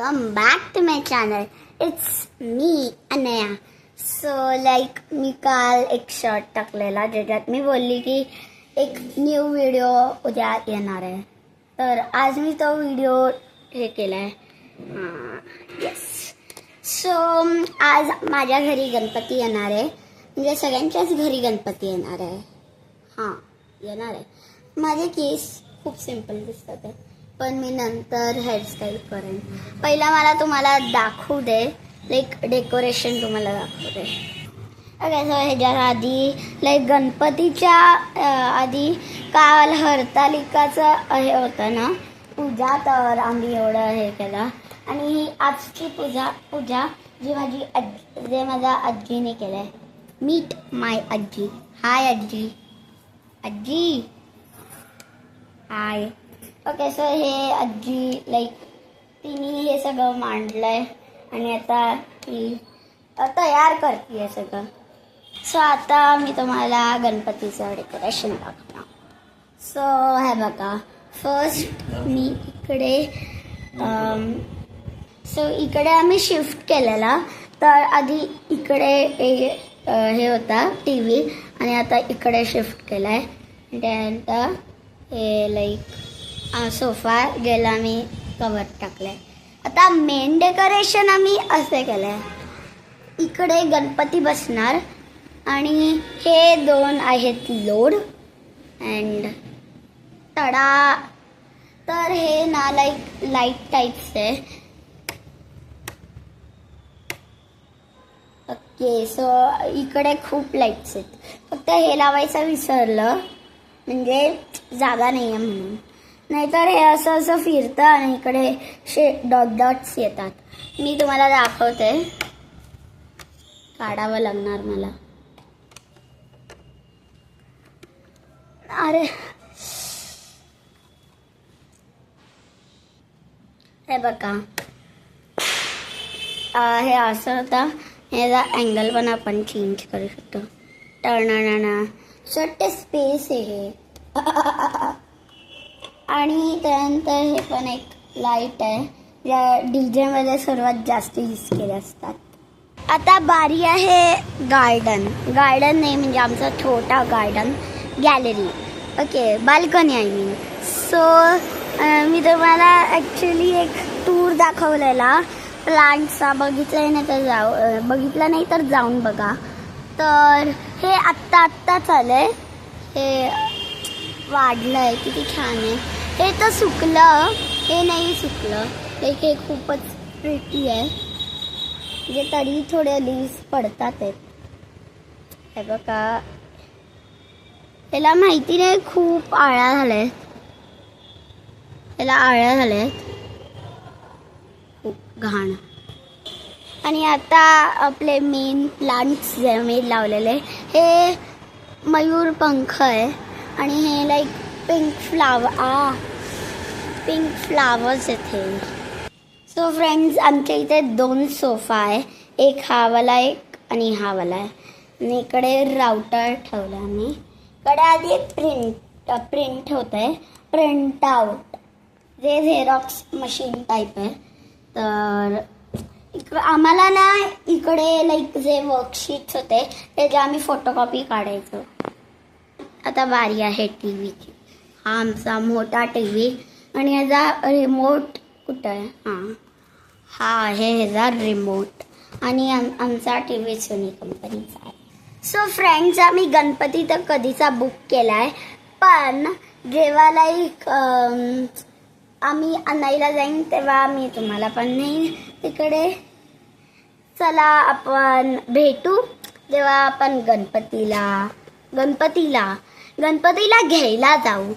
welcome back to my channel. It's me, Anaya. So मी काल एक short टाकलेला ज्याच्यात मी बोलली की एक न्यू व्हिडिओ उद्या येणार आहे. तर आज मी तो व्हिडिओ हे केलाय. येस. सो आज माझ्या घरी गणपती येणार आहे. म्हणजे सगळ्यांच्याच घरी गणपती येणार आहे. येणार आहे. माझे केस खूप सिंपल दिसतात आहे, पण मी नंतर हेअरस्टाईल करेन. पहिला मला तुम्हाला दाखवू दे, डेकोरेशन तुम्हाला दाखवू दे. ओके. सो ह्याच्या आधी गणपतीच्या आधी काल हरतालिकाचं हे होतं ना पूजा, तर आम्ही एवढं हे केलं. आणि ही आजची पूजा जी माझ्या आजीने केलं आहे. मीट माय आजी. हाय आजी. आजी हाय. ओके. सो हे आजी तिने हे सगळं मांडलंय आणि आता ती तयार करते सगळं. सो आता मी तुम्हाला गणपतीचं डेकोरेशन दाखवणार. सो हे बघा, फर्स्ट मी इकडे आम्ही शिफ्ट केलेला. तर आधी इकडे हे होता TV आणि आता इकडे शिफ्ट केलाय. त्यानंतर हे सोफा गेला मी कवर टाकलाय. आता मेन डेकोरेशन आम्ही असे केलंय. इकडे गणपती बसणार आणि हे दोन आहेत लोड अँड तडा. तर हे ना लाईट टाईप्स आहे. ओके. सो इकडे खूप लाईट्स आहेत. फक्त हे लावायचं विसरलं, म्हणजे जागा नाही आहे म्हणून. नाहीतर हे असं फिरतं आणि इकडे डॉट्स येतात. मी तुम्हाला दाखवते. काढावं लागणार मला. अरे हे बघा, हे असं होतं. ह्याचा अँगल पण आपण चेंज करू शकतो. टर्ना छोटे स्पेस आहे. आणि त्यानंतर हे पण एक लाईट आहे ज्या DJ मध्ये सर्वात जास्त यूज केले असतात. आता बारी आहे गार्डन नाही, म्हणजे आमचा छोटा garden, gallery. Okay, balcony I mean. So मी तुम्हाला ॲक्च्युली एक टूर दाखवलेला प्लांट्सचा. बघितला नाही तर जाऊन बघा. तर हे आत्ता चाललंय. हे वाढलंय, किती छान आहे. हे तर सुकलं, हे नाही सुकलं. हे खूपच प्रिटी आहे. म्हणजे तरी थोडे लीव्स पडतात आहेत. हे बघा, ह्याला माहिती नाही खूप आळ्या झाल्या. खूप घाण. आणि आता आपले मेन प्लांट्स जे मी लावलेले, हे मयूर पंख आहे आणि हे पिंक फ्लावर्स इथे. सो फ्रेंड्स, आमच्या इथे 2 सोफा आहे. एक हा वाला आणि हा वाला आहे. आणि इकडे राउटर ठेवला मी. इकडे आधी एक प्रिंट होत आहे, प्रिंट आउट, जे झेरॉक्स मशीन टाईप आहे. तर आम्हाला ना इकडे जे वर्कशीट्स होते त्याचे आम्ही फोटोकॉपी काढायचो. आता बारी आहे TVची. हा आमचा मोठा TV आणि ह्याचा रिमोट कुठं आहे? हा आहे ह्याचा रिमोट. आणि आमचा TV सोनी कंपनीचा आहे. सो फ्रेंड्स, आम्ही गणपती तर कधीचा बुक केलाय, पण जेव्हा आम्ही आणायला जाईन तेव्हा मी तुम्हाला पण नेईन तिकडे. चला आपण भेटू जेव्हा आपण गणपतीला घ्यायला जाऊ.